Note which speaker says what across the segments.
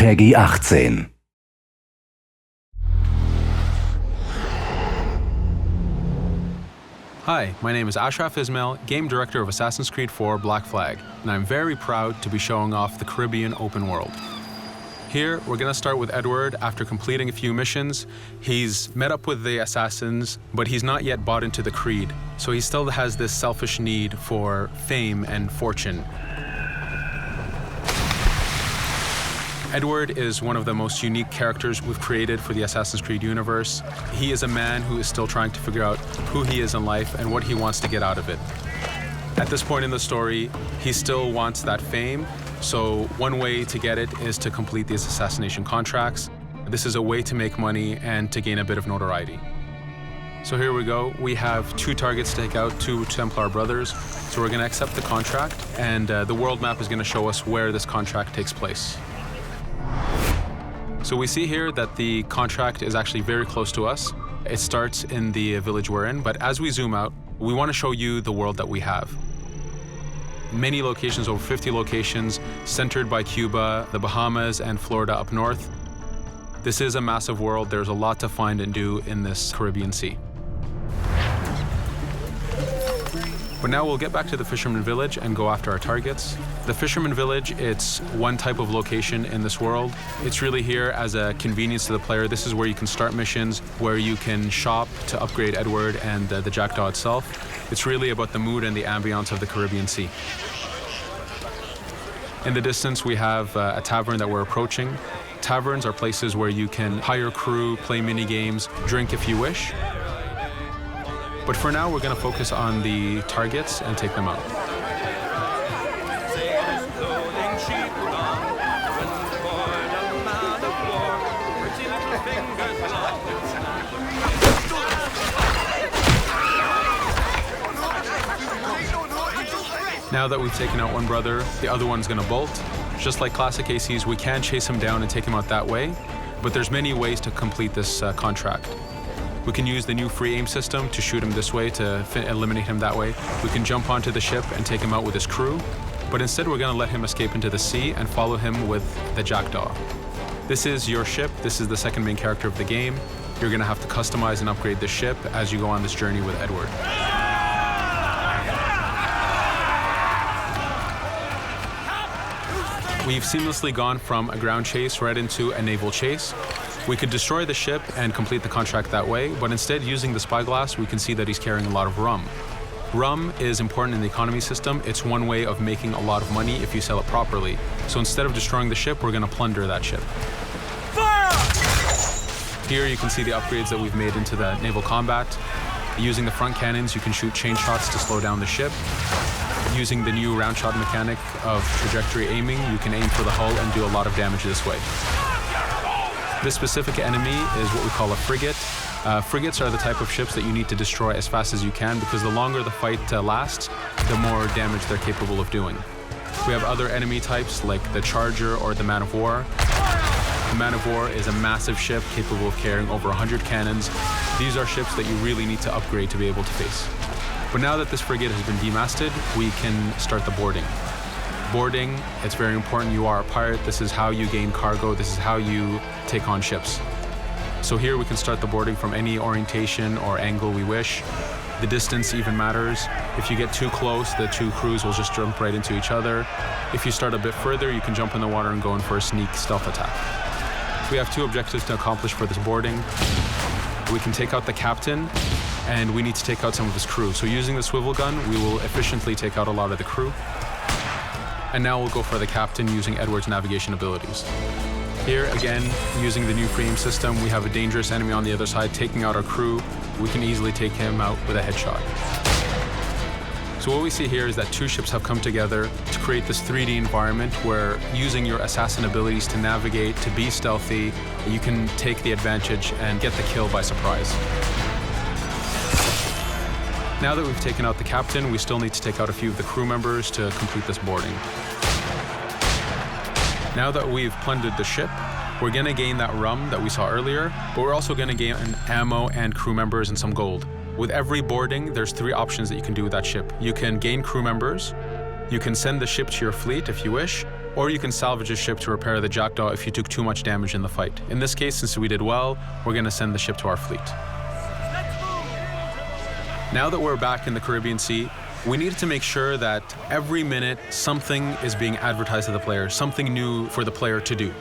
Speaker 1: PEGI 18.
Speaker 2: Hi, my name is Ashraf Ismail, Game Director of Assassin's Creed 4 Black Flag, and I'm very proud to be showing off the Caribbean open world. Here, we're going to start with Edward. After completing a few missions, he's met up with the assassins, but he's not yet bought into the creed, so he still has this selfish need for fame and fortune. Edward is one of the most unique characters we've created for the Assassin's Creed universe. He is a man who is still trying to figure out who he is in life and what he wants to get out of it. At this point in the story, he still wants that fame, so one way to get it is to complete these assassination contracts. This is a way to make money and to gain a bit of notoriety. So here we go. We have 2 targets to take out, 2 Templar brothers. So we're going to accept the contract, and the world map is going to show us where this contract takes place. So we see here that the contract is actually very close to us. It starts in the village we're in, but as we zoom out, we want to show you the world that we have. Many locations, over 50 locations, centered by Cuba, the Bahamas, and Florida up north. This is a massive world. There's a lot to find and do in this Caribbean Sea. But now we'll get back to the Fisherman Village and go after our targets. The Fisherman Village, it's one type of location in this world. It's really here as a convenience to the player. This is where you can start missions, where you can shop to upgrade Edward and the Jackdaw itself. It's really about the mood and the ambiance of the Caribbean Sea. In the distance, we have a tavern that we're approaching. Taverns are places where you can hire crew, play mini games, drink if you wish. But for now, we're going to focus on the targets and take them out. Now that we've taken out one brother, the other one's going to bolt. Just like classic ACs, we can chase him down and take him out that way, but there's many ways to complete this contract. We can use the new free aim system to shoot him this way, to eliminate him that way. We can jump onto the ship and take him out with his crew, but instead we're going to let him escape into the sea and follow him with the Jackdaw. This is your ship. This is the second main character of the game. You're going to have to customize and upgrade the ship as you go on this journey with Edward. We've seamlessly gone from a ground chase right into a naval chase. We could destroy the ship and complete the contract that way, but instead, using the spyglass, we can see that he's carrying a lot of rum. Rum is important in the economy system. It's one way of making a lot of money if you sell it properly. So instead of destroying the ship, we're going to plunder that ship. Fire! Here you can see the upgrades that we've made into the naval combat. Using the front cannons, you can shoot chain shots to slow down the ship. Using the new round shot mechanic of trajectory aiming, you can aim for the hull and do a lot of damage this way. This specific enemy is what we call a frigate. Frigates are the type of ships that you need to destroy as fast as you can, because the longer the fight lasts, the more damage they're capable of doing. We have other enemy types like the Charger or the Man of War. The Man of War is a massive ship capable of carrying over 100 cannons. These are ships that you really need to upgrade to be able to face. But now that this frigate has been demasted, we can start the boarding. Boarding, it's very important. You are a pirate. This is how you gain cargo. This is how you take on ships. So here we can start the boarding from any orientation or angle we wish. The distance even matters. If you get too close, the 2 crews will just jump right into each other. If you start a bit further, you can jump in the water and go in for a sneak stealth attack. We have 2 objectives to accomplish for this boarding. We can take out the captain, and we need to take out some of his crew. So using the swivel gun, we will efficiently take out a lot of the crew. And now we'll go for the captain using Edward's navigation abilities. Here, again, using the new free aim system, we have a dangerous enemy on the other side taking out our crew. We can easily take him out with a headshot. So what we see here is that 2 ships have come together to create this 3D environment where, using your assassin abilities to navigate, to be stealthy, you can take the advantage and get the kill by surprise. Now that we've taken out the captain, we still need to take out a few of the crew members to complete this boarding. Now that we've plundered the ship, we're going to gain that rum that we saw earlier, but we're also going to gain ammo and crew members and some gold. With every boarding, there's 3 options that you can do with that ship. You can gain crew members, you can send the ship to your fleet if you wish, or you can salvage a ship to repair the Jackdaw if you took too much damage in the fight. In this case, since we did well, we're going to send the ship to our fleet. Now that we're back in the Caribbean Sea, we needed to make sure that every minute something is being advertised to the player, something new for the player to do.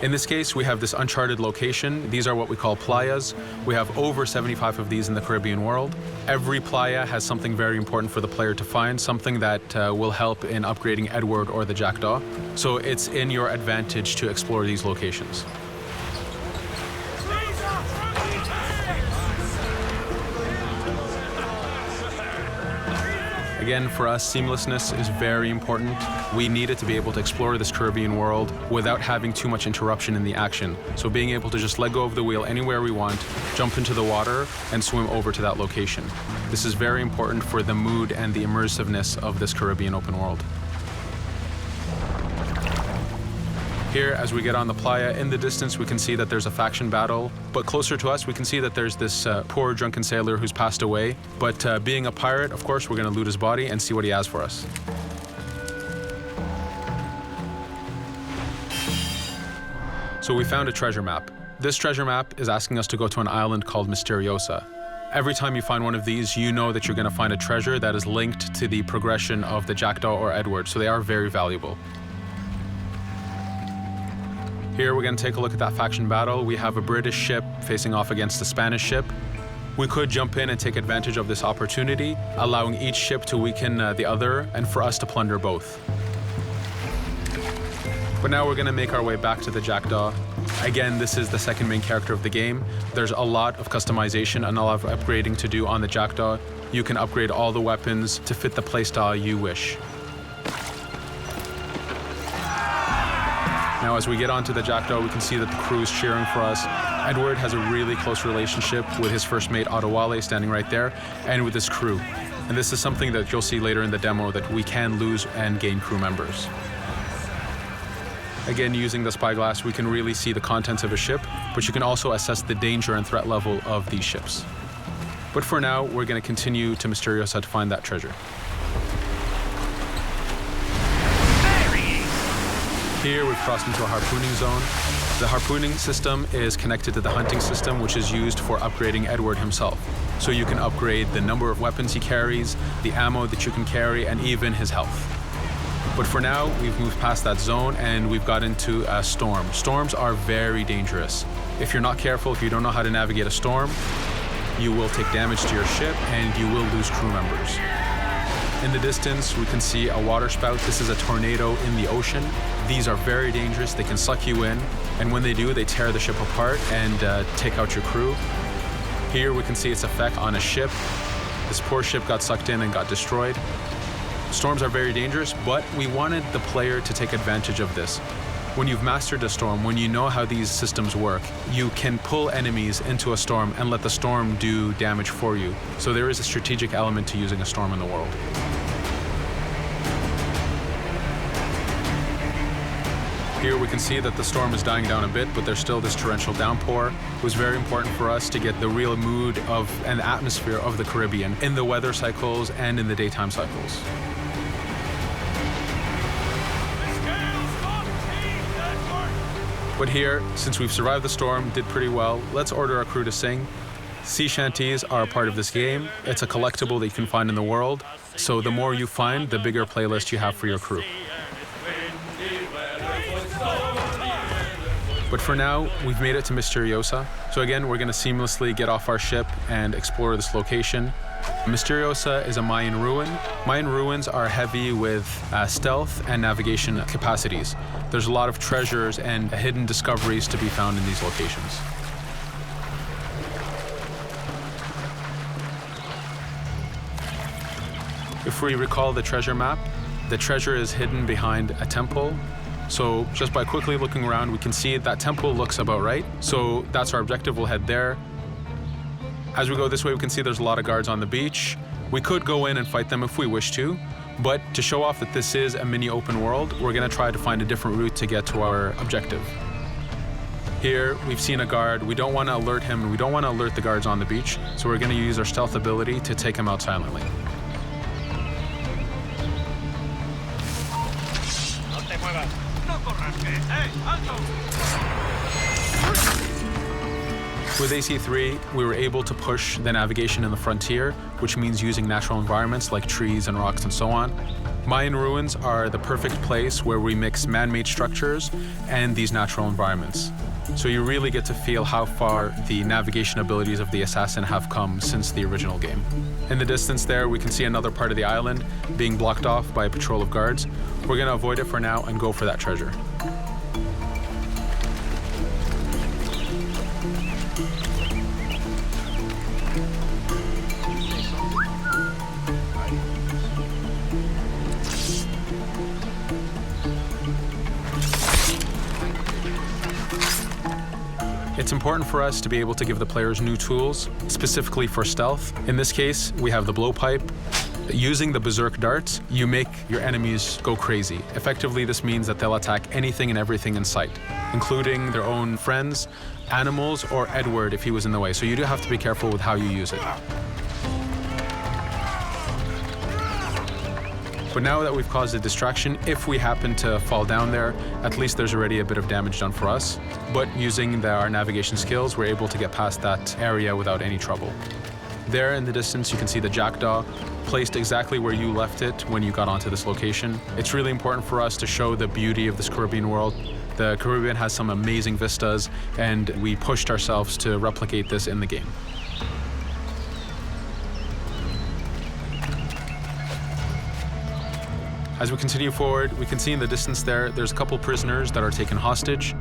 Speaker 2: In this case, we have this uncharted location. These are what we call playas. We have over 75 of these in the Caribbean world. Every playa has something very important for the player to find, something that will help in upgrading Edward or the Jackdaw. So it's in your advantage to explore these locations. Again, for us, seamlessness is very important. We needed to be able to explore this Caribbean world without having too much interruption in the action. So being able to just let go of the wheel anywhere we want, jump into the water, and swim over to that location. This is very important for the mood and the immersiveness of this Caribbean open world. Here, as we get on the playa, in the distance we can see that there's a faction battle, but closer to us we can see that there's this poor drunken sailor who's passed away. But being a pirate, of course, we're going to loot his body and see what he has for us. So we found a treasure map. This treasure map is asking us to go to an island called Misteriosa. Every time you find one of these, you know that you're going to find a treasure that is linked to the progression of the Jackdaw or Edward, so they are very valuable. Here we're going to take a look at that faction battle. We have a British ship facing off against a Spanish ship. We could jump in and take advantage of this opportunity, allowing each ship to weaken the other and for us to plunder both. But now we're going to make our way back to the Jackdaw. Again, this is the second main character of the game. There's a lot of customization and a lot of upgrading to do on the Jackdaw. You can upgrade all the weapons to fit the playstyle you wish. Now, as we get onto the Jackdaw, we can see that the crew is cheering for us. Edward has a really close relationship with his first mate, Adewale, standing right there, and with his crew. And this is something that you'll see later in the demo, that we can lose and gain crew members. Again, using the spyglass, we can really see the contents of a ship, but you can also assess the danger and threat level of these ships. But for now, we're going to continue to Misteriosa to find that treasure. Here we've crossed into a harpooning zone. The harpooning system is connected to the hunting system, which is used for upgrading Edward himself. So you can upgrade the number of weapons he carries, the ammo that you can carry, and even his health. But for now, we've moved past that zone and we've got into a storm. Storms are very dangerous. If you're not careful, if you don't know how to navigate a storm, you will take damage to your ship and you will lose crew members. In the distance, we can see a water spout. This is a tornado in the ocean. These are very dangerous. They can suck you in, and when they do, they tear the ship apart and take out your crew. Here we can see its effect on a ship. This poor ship got sucked in and got destroyed. Storms are very dangerous, but we wanted the player to take advantage of this. When you've mastered a storm, when you know how these systems work, you can pull enemies into a storm and let the storm do damage for you. So there is a strategic element to using a storm in the world. Here we can see that the storm is dying down a bit, but there's still this torrential downpour. It was very important for us to get the real mood of and atmosphere of the Caribbean in the weather cycles and in the daytime cycles. But here, since we've survived the storm, did pretty well, let's order our crew to sing. Sea shanties are a part of this game. It's a collectible that you can find in the world. So the more you find, the bigger playlist you have for your crew. But for now, we've made it to Misteriosa. So again, we're going to seamlessly get off our ship and explore this location. Misteriosa is a Mayan ruin. Mayan ruins are heavy with stealth and navigation capacities. There's a lot of treasures and hidden discoveries to be found in these locations. If we recall the treasure map, the treasure is hidden behind a temple. So just by quickly looking around, we can see that temple looks about right. So that's our objective, we'll head there. As we go this way, we can see there's a lot of guards on the beach. We could go in and fight them if we wish to, but to show off that this is a mini open world, we're gonna try to find a different route to get to our objective. Here, we've seen a guard. We don't wanna alert him, and we don't wanna alert the guards on the beach, so we're gonna use our stealth ability to take him out silently. With AC3, we were able to push the navigation in the frontier, which means using natural environments like trees and rocks and so on. Mayan ruins are the perfect place where we mix man-made structures and these natural environments. So you really get to feel how far the navigation abilities of the assassin have come since the original game. In the distance there, we can see another part of the island being blocked off by a patrol of guards. We're going to avoid it for now and go for that treasure. It's important for us to be able to give the players new tools, specifically for stealth. In this case, we have the blowpipe. Using the berserk darts, you make your enemies go crazy. Effectively, this means that they'll attack anything and everything in sight, including their own friends, animals, or Edward if he was in the way. So you do have to be careful with how you use it. But now that we've caused a distraction, if we happen to fall down there, at least there's already a bit of damage done for us. But using our navigation skills, we're able to get past that area without any trouble. There in the distance, you can see the Jackdaw, placed exactly where you left it when you got onto this location. It's really important for us to show the beauty of this Caribbean world. The Caribbean has some amazing vistas, and we pushed ourselves to replicate this in the game. As we continue forward, we can see in the distance there's a couple prisoners that are taken hostage.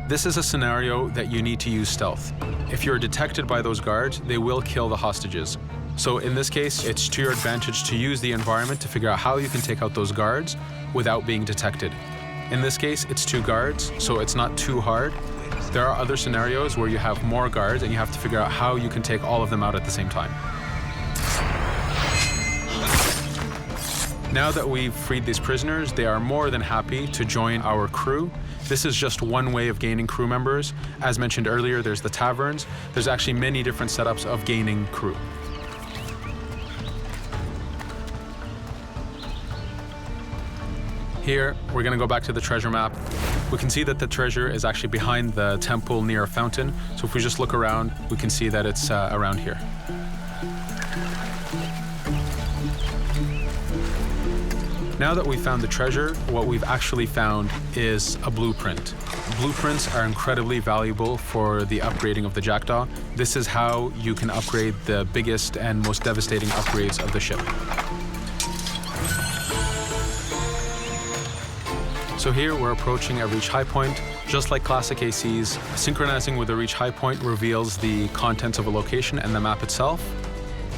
Speaker 2: This is a scenario that you need to use stealth. If you're detected by those guards, they will kill the hostages. So in this case, it's to your advantage to use the environment to figure out how you can take out those guards without being detected. In this case, it's 2 guards, so it's not too hard. There are other scenarios where you have more guards and you have to figure out how you can take all of them out at the same time. Now that we've freed these prisoners, they are more than happy to join our crew. This is just one way of gaining crew members. As mentioned earlier, there's the taverns. There's actually many different setups of gaining crew. Here, we're going to go back to the treasure map. We can see that the treasure is actually behind the temple near a fountain. So if we just look around, we can see that it's around here. Now that we've found the treasure, what we've actually found is a blueprint. Blueprints are incredibly valuable for the upgrading of the Jackdaw. This is how you can upgrade the biggest and most devastating upgrades of the ship. So here we're approaching a reach high point. Just like classic ACs, synchronizing with a reach high point reveals the contents of a location and the map itself.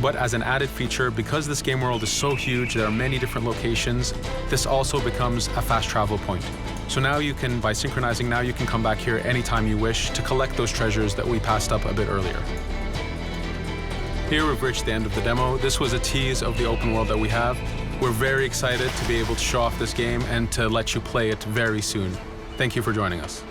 Speaker 2: But as an added feature, because this game world is so huge, there are many different locations, this also becomes a fast travel point. So now you can, by synchronizing, now you can come back here anytime you wish to collect those treasures that we passed up a bit earlier. Here we've reached the end of the demo. This was a tease of the open world that we have. We're very excited to be able to show off this game and to let you play it very soon. Thank you for joining us.